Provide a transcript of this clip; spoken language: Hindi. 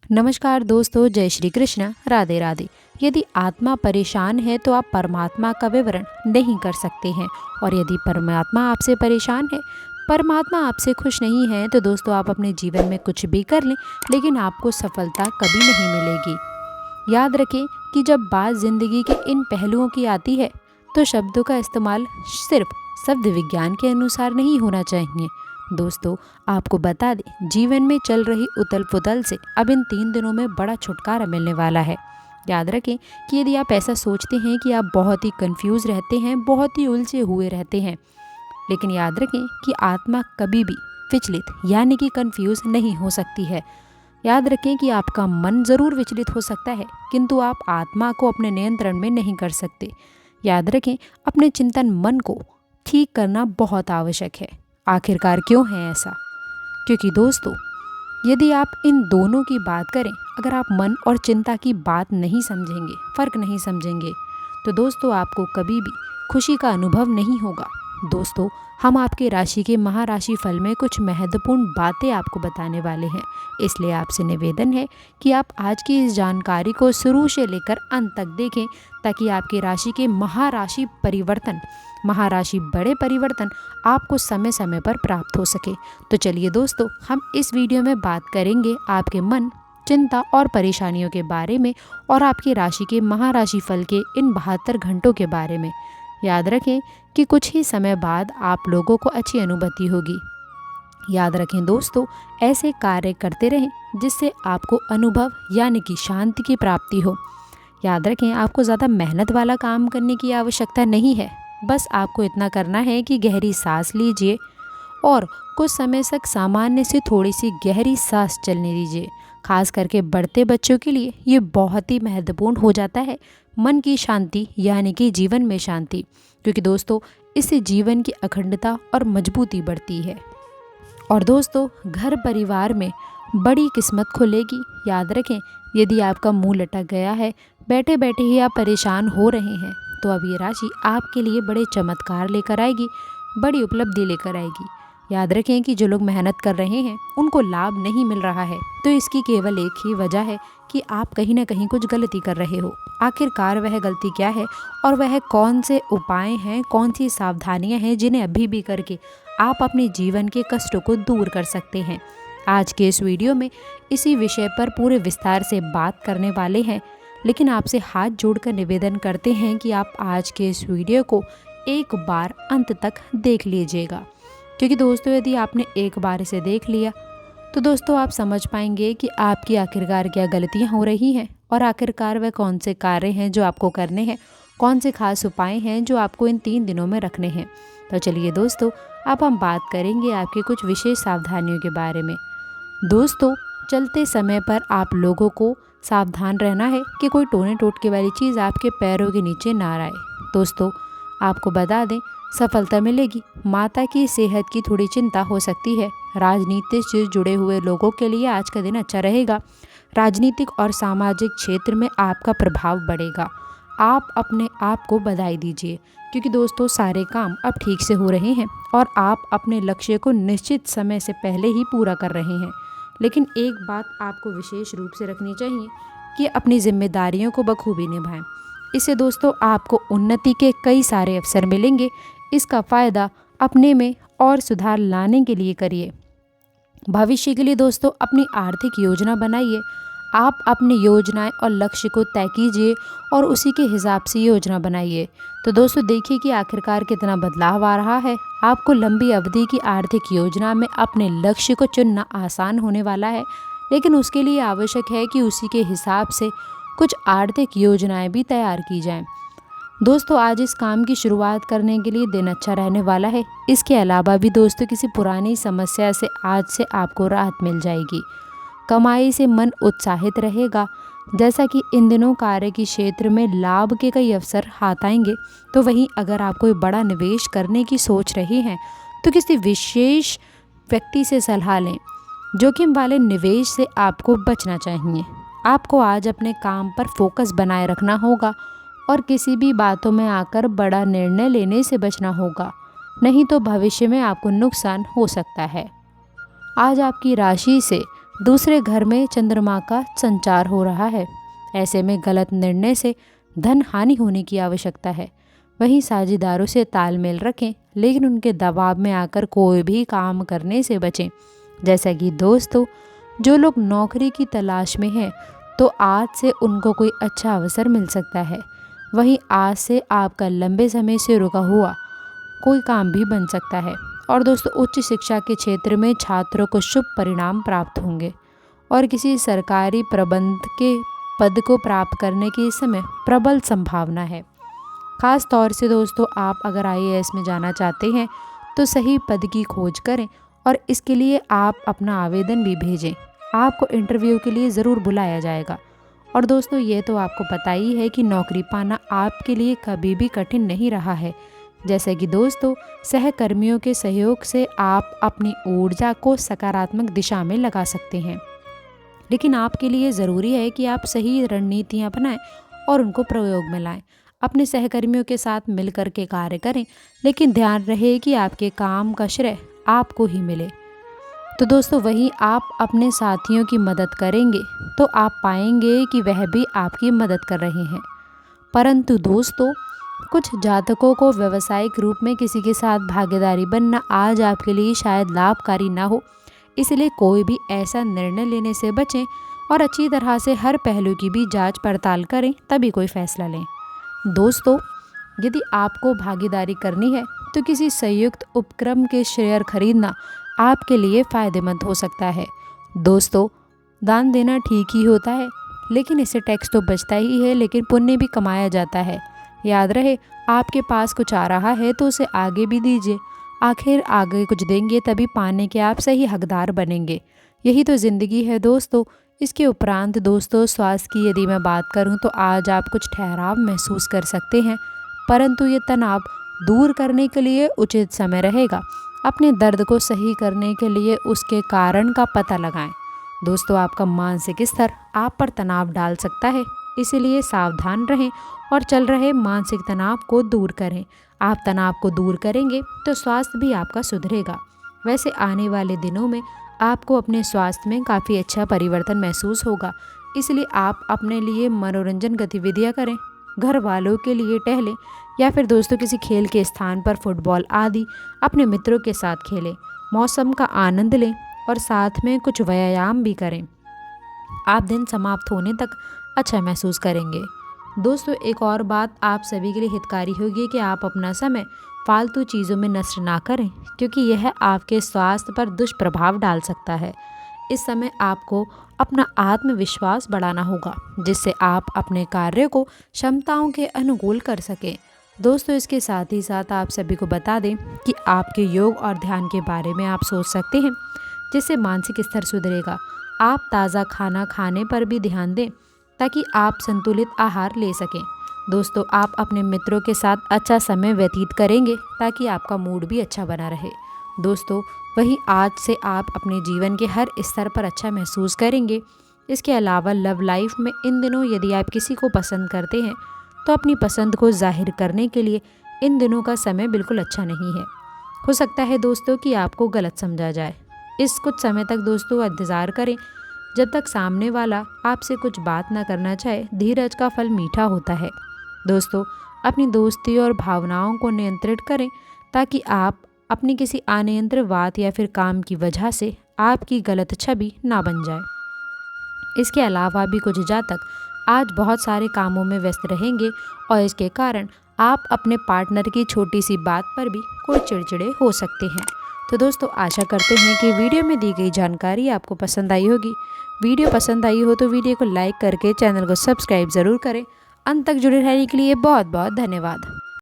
नमस्कार दोस्तों, जय श्री कृष्ण, राधे राधे। यदि आत्मा परेशान है तो आप परमात्मा का विवरण नहीं कर सकते हैं, और यदि परमात्मा आपसे परेशान है, परमात्मा आपसे खुश नहीं है, तो दोस्तों आप अपने जीवन में कुछ भी कर लें लेकिन आपको सफलता कभी नहीं मिलेगी। याद रखें कि जब बात जिंदगी के इन पहलुओं की आती है तो शब्दों का इस्तेमाल सिर्फ शब्द विज्ञान के अनुसार नहीं होना चाहिए। दोस्तों, आपको बता दें, जीवन में चल रही उथल पुथल से अब इन 3 दिनों में बड़ा छुटकारा मिलने वाला है। याद रखें कि यदि आप ऐसा सोचते हैं कि आप बहुत ही कंफ्यूज रहते हैं, बहुत ही उलझे हुए रहते हैं, लेकिन याद रखें कि आत्मा कभी भी विचलित यानी कि कंफ्यूज नहीं हो सकती है। याद रखें कि आपका मन ज़रूर विचलित हो सकता है, किंतु आप आत्मा को अपने नियंत्रण में नहीं कर सकते। याद रखें, अपने चिंतन मन को ठीक करना बहुत आवश्यक है। आखिरकार क्यों है ऐसा? क्योंकि दोस्तों, यदि आप इन दोनों की बात करें, अगर आप मन और चिंता की बात नहीं समझेंगे, फ़र्क नहीं समझेंगे, तो दोस्तों आपको कभी भी खुशी का अनुभव नहीं होगा। दोस्तों, हम आपके राशि के महाराशि फल में कुछ महत्वपूर्ण बातें आपको बताने वाले हैं, इसलिए आपसे निवेदन है कि आप आज की इस जानकारी को शुरू से लेकर अंत तक देखें, ताकि आपकी राशि के महाराशि बड़े परिवर्तन आपको समय समय पर प्राप्त हो सके। तो चलिए दोस्तों, हम इस वीडियो में बात करेंगे आपके मन, चिंता और परेशानियों के बारे में, और आपकी राशि के महाराशि फल के इन 72 घंटों के बारे में। याद रखें कि कुछ ही समय बाद आप लोगों को अच्छी अनुभूति होगी। याद रखें दोस्तों, ऐसे कार्य करते रहें जिससे आपको अनुभव यानी कि शांति की प्राप्ति हो। याद रखें, आपको ज़्यादा मेहनत वाला काम करने की आवश्यकता नहीं है। बस आपको इतना करना है कि गहरी सांस लीजिए और कुछ समय तक सामान्य से थोड़ी सी गहरी सांस चलने दीजिए। खास करके बढ़ते बच्चों के लिए ये बहुत ही महत्वपूर्ण हो जाता है, मन की शांति यानी कि जीवन में शांति, क्योंकि दोस्तों इससे जीवन की अखंडता और मजबूती बढ़ती है। और दोस्तों, घर परिवार में बड़ी किस्मत खुलेगी। याद रखें, यदि आपका मुंह लटक गया है, बैठे बैठे ही आप परेशान हो रहे हैं, तो अब ये राशि आपके लिए बड़े चमत्कार लेकर आएगी, बड़ी उपलब्धि लेकर आएगी। याद रखें कि जो लोग मेहनत कर रहे हैं उनको लाभ नहीं मिल रहा है, तो इसकी केवल एक ही वजह है कि आप कहीं ना कहीं कुछ गलती कर रहे हो। आखिरकार वह गलती क्या है और वह कौन से उपाय हैं, कौन सी सावधानियां हैं जिन्हें अभी भी करके आप अपने जीवन के कष्टों को दूर कर सकते हैं। आज के इस वीडियो में इसी विषय पर पूरे विस्तार से बात करने वाले हैं, लेकिन आपसे हाथ जोड़कर निवेदन करते हैं कि आप आज के इस वीडियो को एक बार अंत तक देख लीजिएगा, क्योंकि दोस्तों यदि आपने एक बार इसे देख लिया तो दोस्तों आप समझ पाएंगे कि आपकी आखिरकार क्या गलतियां हो रही हैं, और आखिरकार वह कौन से कार्य हैं जो आपको करने हैं, कौन से खास उपाय हैं जो आपको इन 3 दिनों में रखने हैं। तो चलिए दोस्तों, अब हम बात करेंगे आपकी कुछ विशेष सावधानियों के बारे में। दोस्तों, चलते समय पर आप लोगों को सावधान रहना है कि कोई टोने टोटके वाली चीज़ आपके पैरों के नीचे ना आए। दोस्तों, आपको बता दें, सफलता मिलेगी, माता की सेहत की थोड़ी चिंता हो सकती है। राजनीति से जुड़े हुए लोगों के लिए आज का दिन अच्छा रहेगा। राजनीतिक और सामाजिक क्षेत्र में आपका प्रभाव बढ़ेगा। आप अपने आप को बधाई दीजिए, क्योंकि दोस्तों सारे काम अब ठीक से हो रहे हैं और आप अपने लक्ष्य को निश्चित समय से पहले ही पूरा कर रहे हैं। लेकिन एक बात आपको विशेष रूप से रखनी चाहिए कि अपनी जिम्मेदारियों को बखूबी निभाएं। इससे दोस्तों आपको उन्नति के कई सारे अवसर मिलेंगे। इसका फ़ायदा अपने में और सुधार लाने के लिए करिए। भविष्य के लिए दोस्तों अपनी आर्थिक योजना बनाइए। आप अपनी योजनाएं और लक्ष्य को तय कीजिए और उसी के हिसाब से योजना बनाइए। तो दोस्तों देखिए कि आखिरकार कितना बदलाव आ रहा है। आपको लंबी अवधि की आर्थिक योजना में अपने लक्ष्य को चुनना आसान होने वाला है, लेकिन उसके लिए आवश्यक है कि उसी के हिसाब से कुछ आर्थिक योजनाएं भी तैयार की जाएं। दोस्तों, आज इस काम की शुरुआत करने के लिए दिन अच्छा रहने वाला है। इसके अलावा भी दोस्तों किसी पुरानी समस्या से आज से आपको राहत मिल जाएगी। कमाई से मन उत्साहित रहेगा। जैसा कि इन दिनों कार्य के क्षेत्र में लाभ के कई अवसर हाथ आएंगे, तो वहीं अगर आप कोई बड़ा निवेश करने की सोच रहे हैं तो किसी विशेष व्यक्ति से सलाह लें। जोखिम वाले निवेश से आपको बचना चाहिए। आपको आज अपने काम पर फोकस बनाए रखना होगा और किसी भी बातों में आकर बड़ा निर्णय लेने से बचना होगा, नहीं तो भविष्य में आपको नुकसान हो सकता है। आज आपकी राशि से दूसरे घर में चंद्रमा का संचार हो रहा है। ऐसे में गलत निर्णय से धन हानि होने की आवश्यकता है। वहीं साझेदारों से तालमेल रखें, लेकिन उनके दबाव में आकर कोई भी काम करने से बचें। जैसा कि दोस्तों, जो लोग नौकरी की तलाश में हैं तो आज से उनको कोई अच्छा अवसर मिल सकता है। वहीं आज से आपका लंबे समय से रुका हुआ कोई काम भी बन सकता है। और दोस्तों, उच्च शिक्षा के क्षेत्र में छात्रों को शुभ परिणाम प्राप्त होंगे और किसी सरकारी प्रबंध के पद को प्राप्त करने की इस समय प्रबल संभावना है। खास तौर से दोस्तों, आप अगर IAS में जाना चाहते हैं तो सही पद की खोज करें और इसके लिए आप अपना आवेदन भी भेजें। आपको इंटरव्यू के लिए ज़रूर बुलाया जाएगा। और दोस्तों, ये तो आपको पता ही है कि नौकरी पाना आपके लिए कभी भी कठिन नहीं रहा है। जैसे कि दोस्तों, सहकर्मियों के सहयोग से आप अपनी ऊर्जा को सकारात्मक दिशा में लगा सकते हैं। लेकिन आपके लिए ज़रूरी है कि आप सही रणनीतियाँ अपनाएं और उनको प्रयोग में लाएं। अपने सहकर्मियों के साथ मिलकर के कार्य करें, लेकिन ध्यान रहे कि आपके काम का श्रेय आपको ही मिले। तो दोस्तों, वहीं आप अपने साथियों की मदद करेंगे तो आप पाएंगे कि वह भी आपकी मदद कर रहे हैं। परंतु दोस्तों, कुछ जातकों को व्यावसायिक रूप में किसी के साथ भागीदारी बनना आज आपके लिए शायद लाभकारी ना हो। इसलिए कोई भी ऐसा निर्णय लेने से बचें और अच्छी तरह से हर पहलू की भी जांच पड़ताल करें, तभी कोई फैसला लें। दोस्तों, यदि आपको भागीदारी करनी है तो किसी संयुक्त उपक्रम के शेयर खरीदना आपके लिए फ़ायदेमंद हो सकता है। दोस्तों, दान देना ठीक ही होता है, लेकिन इससे टैक्स तो बचता ही है, लेकिन पुण्य भी कमाया जाता है। याद रहे, आपके पास कुछ आ रहा है तो उसे आगे भी दीजिए। आखिर आगे कुछ देंगे तभी पाने के आप सही हकदार बनेंगे। यही तो ज़िंदगी है दोस्तों। इसके उपरांत दोस्तों, स्वास्थ्य की यदि मैं बात करूं तो आज आप कुछ ठहराव महसूस कर सकते हैं, परंतु ये तनाव दूर करने के लिए उचित समय रहेगा। अपने दर्द को सही करने के लिए उसके कारण का पता लगाएं। दोस्तों, आपका मानसिक स्तर आप पर तनाव डाल सकता है, इसीलिए सावधान रहें और चल रहे मानसिक तनाव को दूर करें। आप तनाव को दूर करेंगे तो स्वास्थ्य भी आपका सुधरेगा। वैसे आने वाले दिनों में आपको अपने स्वास्थ्य में काफ़ी अच्छा परिवर्तन महसूस होगा, इसलिए आप अपने लिए मनोरंजन गतिविधियां करें, घर वालों के लिए टहलें या फिर दोस्तों किसी खेल के स्थान पर फुटबॉल आदि अपने मित्रों के साथ खेलें। मौसम का आनंद लें और साथ में कुछ व्यायाम भी करें। आप दिन समाप्त होने तक अच्छा महसूस करेंगे। दोस्तों, एक और बात आप सभी के लिए हितकारी होगी कि आप अपना समय फालतू चीज़ों में नष्ट ना करें, क्योंकि यह आपके स्वास्थ्य पर दुष्प्रभाव डाल सकता है। इस समय आपको अपना आत्मविश्वास बढ़ाना होगा, जिससे आप अपने कार्य को क्षमताओं के अनुकूल कर सकें। दोस्तों, इसके साथ ही साथ आप सभी को बता दें कि आपके योग और ध्यान के बारे में आप सोच सकते हैं, जिससे मानसिक स्तर सुधरेगा। आप ताज़ा खाना खाने पर भी ध्यान दें ताकि आप संतुलित आहार ले सकें। दोस्तों, आप अपने मित्रों के साथ अच्छा समय व्यतीत करेंगे ताकि आपका मूड भी अच्छा बना रहे। दोस्तों, वहीं आज से आप अपने जीवन के हर स्तर पर अच्छा महसूस करेंगे। इसके अलावा लव लाइफ में इन दिनों यदि आप किसी को पसंद करते हैं तो अपनी पसंद को जाहिर करने के लिए इन दिनों का समय बिल्कुल अच्छा नहीं है। हो सकता है दोस्तों कि आपको गलत समझा जाए। इस कुछ समय तक दोस्तों इंतज़ार करें, जब तक सामने वाला आपसे कुछ बात ना करना चाहे। धीरज का फल मीठा होता है। दोस्तों, अपनी दोस्ती और भावनाओं को नियंत्रित करें ताकि आप अपनी किसी अनियंत्रित बात या फिर काम की वजह से आपकी गलत छवि ना बन जाए। इसके अलावा भी कुछ जातक आज बहुत सारे कामों में व्यस्त रहेंगे और इसके कारण आप अपने पार्टनर की छोटी सी बात पर भी कोई चिड़चिड़े हो सकते हैं। तो दोस्तों, आशा करते हैं कि वीडियो में दी गई जानकारी आपको पसंद आई होगी। वीडियो पसंद आई हो तो वीडियो को लाइक करके चैनल को सब्सक्राइब ज़रूर करें। अंत तक जुड़े रहने के लिए बहुत बहुत धन्यवाद।